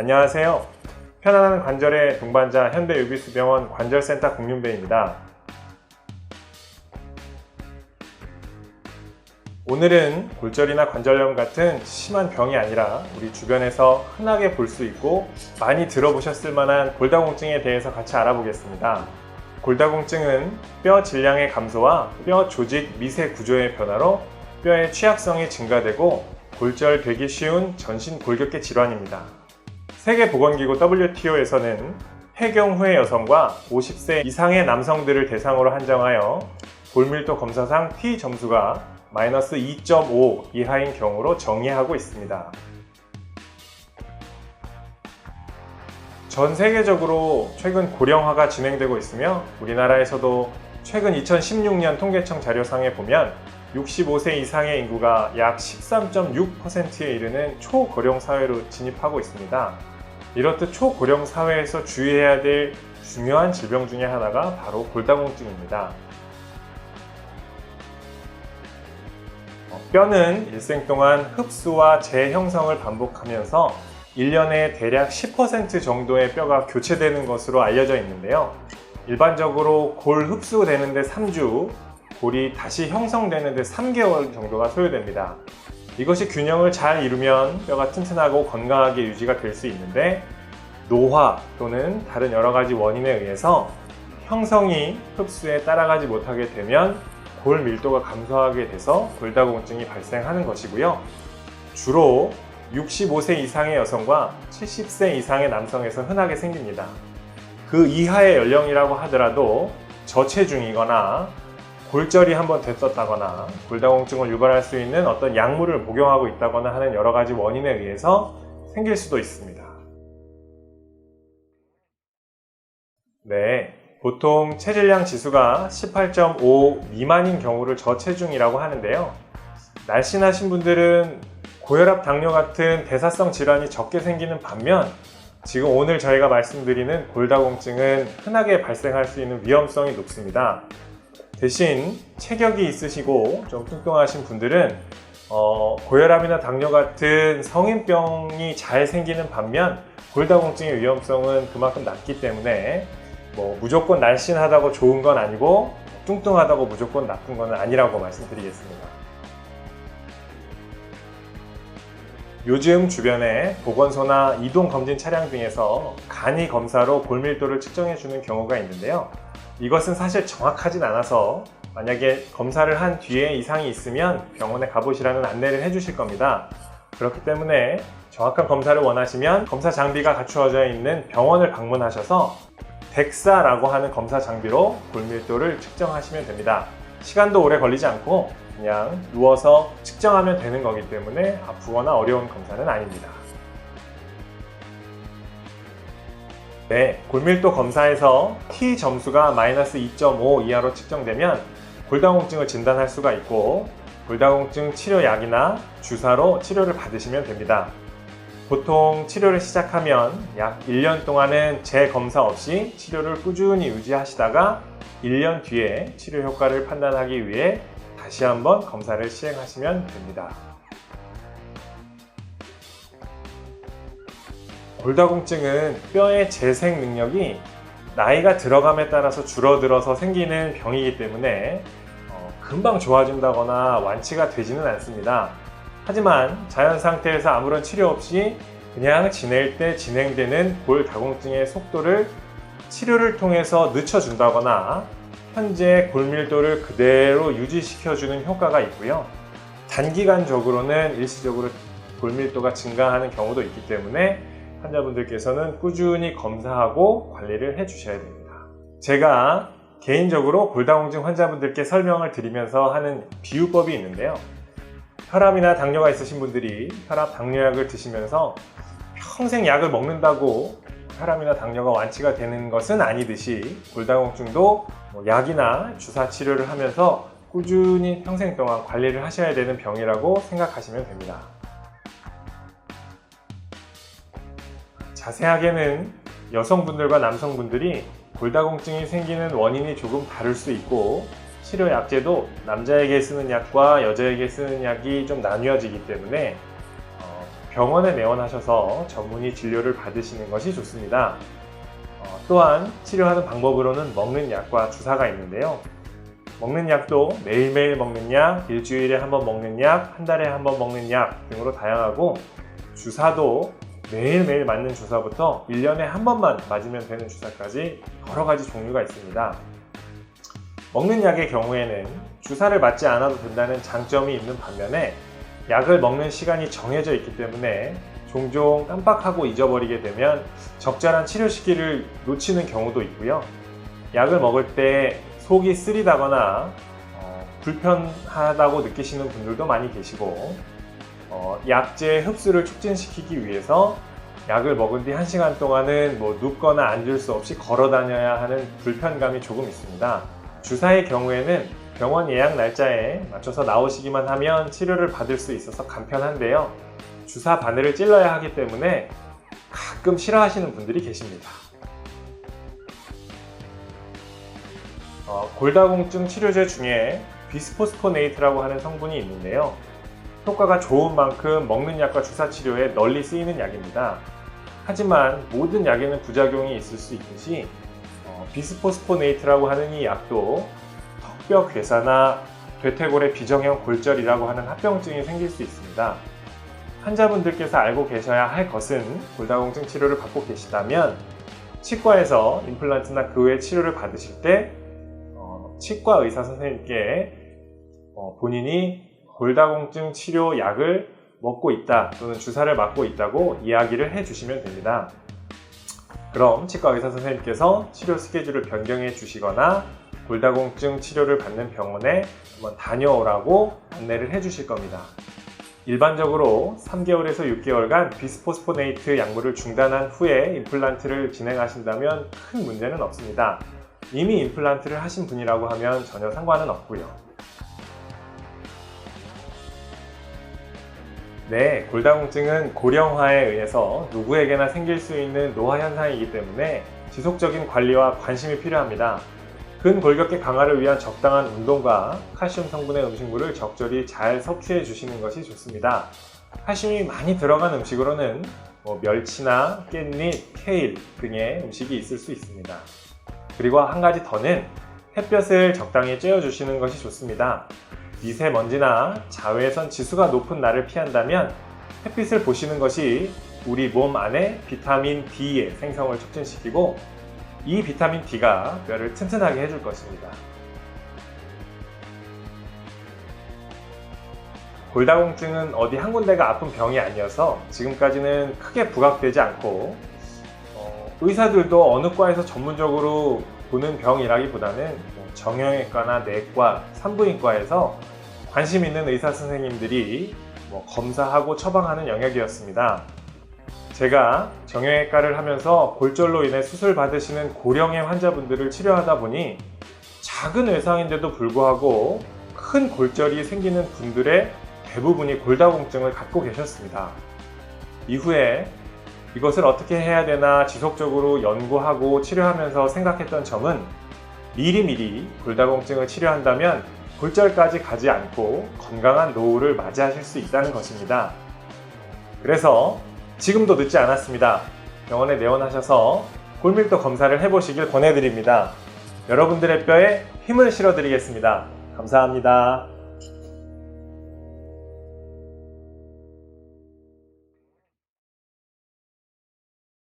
안녕하세요. 편안한 관절의 동반자 현대유비스병원 관절센터 공윤배입니다. 오늘은 골절이나 관절염 같은 심한 병이 아니라 우리 주변에서 흔하게 볼 수 있고 많이 들어보셨을 만한 골다공증에 대해서 같이 알아보겠습니다. 골다공증은 뼈 질량의 감소와 뼈 조직 미세 구조의 변화로 뼈의 취약성이 증가되고 골절되기 쉬운 전신 골격계 질환입니다. 세계보건기구 WTO에서는 폐경 후의 여성과 50세 이상의 남성들을 대상으로 한정하여 골밀도 검사상 T 점수가 -2.5 이하인 경우로 정의하고 있습니다. 전 세계적으로 최근 고령화가 진행되고 있으며 우리나라에서도 최근 2016년 통계청 자료상에 보면 65세 이상의 인구가 약 13.6%에 이르는 초고령 사회로 진입하고 있습니다. 이렇듯 초고령 사회에서 주의해야 될 중요한 질병 중에 하나가 바로 골다공증입니다. 뼈는 일생 동안 흡수와 재형성을 반복하면서 1년에 대략 10% 정도의 뼈가 교체되는 것으로 알려져 있는데요. 일반적으로 골 흡수되는데 3주, 골이 다시 형성되는데 3개월 정도가 소요됩니다. 이것이 균형을 잘 이루면 뼈가 튼튼하고 건강하게 유지가 될 수 있는데 노화 또는 다른 여러 가지 원인에 의해서 형성이 흡수에 따라가지 못하게 되면 골 밀도가 감소하게 돼서 골다공증이 발생하는 것이고요. 주로 65세 이상의 여성과 70세 이상의 남성에서 흔하게 생깁니다. 그 이하의 연령이라고 하더라도 저체중이거나 골절이 한번 됐었다거나 골다공증을 유발할 수 있는 어떤 약물을 복용하고 있다거나 하는 여러 가지 원인에 의해서 생길 수도 있습니다. 네, 보통 체질량 지수가 18.5 미만인 경우를 저체중이라고 하는데요. 날씬하신 분들은 고혈압, 당뇨 같은 대사성 질환이 적게 생기는 반면 지금 오늘 저희가 말씀드리는 골다공증은 흔하게 발생할 수 있는 위험성이 높습니다. 대신 체격이 있으시고 좀 뚱뚱하신 분들은 고혈압이나 당뇨 같은 성인병이 잘 생기는 반면 골다공증의 위험성은 그만큼 낮기 때문에 무조건 날씬하다고 좋은 건 아니고 뚱뚱하다고 무조건 나쁜 건 아니라고 말씀드리겠습니다. 요즘 주변에 보건소나 이동검진 차량 등에서 간이 검사로 골밀도를 측정해 주는 경우가 있는데요. 이것은 사실 정확하진 않아서 만약에 검사를 한 뒤에 이상이 있으면 병원에 가보시라는 안내를 해주실 겁니다. 그렇기 때문에 정확한 검사를 원하시면 검사 장비가 갖추어져 있는 병원을 방문하셔서 덱사라고 하는 검사 장비로 골밀도를 측정하시면 됩니다. 시간도 오래 걸리지 않고 그냥 누워서 측정하면 되는 거기 때문에 아프거나 어려운 검사는 아닙니다. 네, 골밀도 검사에서 T 점수가 -2.5 이하로 측정되면 골다공증을 진단할 수가 있고 골다공증 치료약이나 주사로 치료를 받으시면 됩니다. 보통 치료를 시작하면 약 1년 동안은 재검사 없이 치료를 꾸준히 유지하시다가 1년 뒤에 치료 효과를 판단하기 위해 다시 한번 검사를 시행하시면 됩니다. 골다공증은 뼈의 재생 능력이 나이가 들어감에 따라서 줄어들어서 생기는 병이기 때문에 금방 좋아진다거나 완치가 되지는 않습니다. 하지만 자연 상태에서 아무런 치료 없이 그냥 지낼 때 진행되는 골다공증의 속도를 치료를 통해서 늦춰준다거나 현재 골밀도를 그대로 유지시켜주는 효과가 있고요. 단기간적으로는 일시적으로 골밀도가 증가하는 경우도 있기 때문에 환자분들께서는 꾸준히 검사하고 관리를 해주셔야 됩니다. 제가 개인적으로 골다공증 환자분들께 설명을 드리면서 하는 비유법이 있는데요. 혈압이나 당뇨가 있으신 분들이 혈압, 당뇨약을 드시면서 평생 약을 먹는다고 혈압이나 당뇨가 완치가 되는 것은 아니듯이 골다공증도 약이나 주사 치료를 하면서 꾸준히 평생 동안 관리를 하셔야 되는 병이라고 생각하시면 됩니다. 자세하게는 여성분들과 남성분들이 골다공증이 생기는 원인이 조금 다를 수 있고 치료 약제도 남자에게 쓰는 약과 여자에게 쓰는 약이 좀 나뉘어지기 때문에 병원에 내원하셔서 전문의 진료를 받으시는 것이 좋습니다. 또한 치료하는 방법으로는 먹는 약과 주사가 있는데요. 먹는 약도 매일매일 먹는 약, 일주일에 한 번 먹는 약, 한 달에 한 번 먹는 약 등으로 다양하고, 주사도 매일매일 맞는 주사부터 1년에 한 번만 맞으면 되는 주사까지 여러 가지 종류가 있습니다. 먹는 약의 경우에는 주사를 맞지 않아도 된다는 장점이 있는 반면에 약을 먹는 시간이 정해져 있기 때문에 종종 깜빡하고 잊어버리게 되면 적절한 치료 시기를 놓치는 경우도 있고요. 약을 먹을 때 속이 쓰리다거나 불편하다고 느끼시는 분들도 많이 계시고, 약제 흡수를 촉진시키기 위해서 약을 먹은 뒤 1시간 동안은 눕거나 앉을 수 없이 걸어 다녀야 하는 불편감이 조금 있습니다. 주사의 경우에는 병원 예약 날짜에 맞춰서 나오시기만 하면 치료를 받을 수 있어서 간편한데요. 주사 바늘을 찔러야 하기 때문에 가끔 싫어하시는 분들이 계십니다. 골다공증 치료제 중에 비스포스포네이트라고 하는 성분이 있는데요. 효과가 좋은 만큼 먹는 약과 주사 치료에 널리 쓰이는 약입니다. 하지만 모든 약에는 부작용이 있을 수 있듯이 비스포스포네이트라고 하는 이 약도 턱뼈 괴사나 대퇴골의 비정형 골절이라고 하는 합병증이 생길 수 있습니다. 환자분들께서 알고 계셔야 할 것은, 골다공증 치료를 받고 계시다면 치과에서 임플란트나 그 외의 치료를 받으실 때 치과 의사 선생님께 본인이 골다공증 치료 약을 먹고 있다 또는 주사를 맞고 있다고 이야기를 해주시면 됩니다. 그럼 치과 의사 선생님께서 치료 스케줄을 변경해 주시거나 골다공증 치료를 받는 병원에 한번 다녀오라고 안내를 해 주실 겁니다. 일반적으로 3개월에서 6개월간 비스포스포네이트 약물을 중단한 후에 임플란트를 진행하신다면 큰 문제는 없습니다. 이미 임플란트를 하신 분이라고 하면 전혀 상관은 없고요. 네, 골다공증은 고령화에 의해서 누구에게나 생길 수 있는 노화 현상이기 때문에 지속적인 관리와 관심이 필요합니다. 근골격계 강화를 위한 적당한 운동과 칼슘 성분의 음식물을 적절히 잘 섭취해 주시는 것이 좋습니다. 칼슘이 많이 들어간 음식으로는 멸치나 깻잎, 케일 등의 음식이 있을 수 있습니다. 그리고 한 가지 더는 햇볕을 적당히 쬐어 주시는 것이 좋습니다. 미세먼지나 자외선 지수가 높은 날을 피한다면 햇빛을 보시는 것이 우리 몸 안에 비타민 D의 생성을 촉진시키고, 이 비타민 D가 뼈를 튼튼하게 해줄 것입니다. 골다공증은 어디 한 군데가 아픈 병이 아니어서 지금까지는 크게 부각되지 않고, 의사들도 어느 과에서 전문적으로 보는 병이라기보다는 정형외과나 내과, 산부인과에서 관심 있는 의사 선생님들이 검사하고 처방하는 영역이었습니다. 제가 정형외과를 하면서 골절로 인해 수술 받으시는 고령의 환자분들을 치료하다 보니 작은 외상인데도 불구하고 큰 골절이 생기는 분들의 대부분이 골다공증을 갖고 계셨습니다. 이후에 이것을 어떻게 해야 되나 지속적으로 연구하고 치료하면서 생각했던 점은, 미리미리 골다공증을 치료한다면 골절까지 가지 않고 건강한 노후를 맞이하실 수 있다는 것입니다. 그래서 지금도 늦지 않았습니다. 병원에 내원하셔서 골밀도 검사를 해보시길 권해드립니다. 여러분들의 뼈에 힘을 실어드리겠습니다. 감사합니다.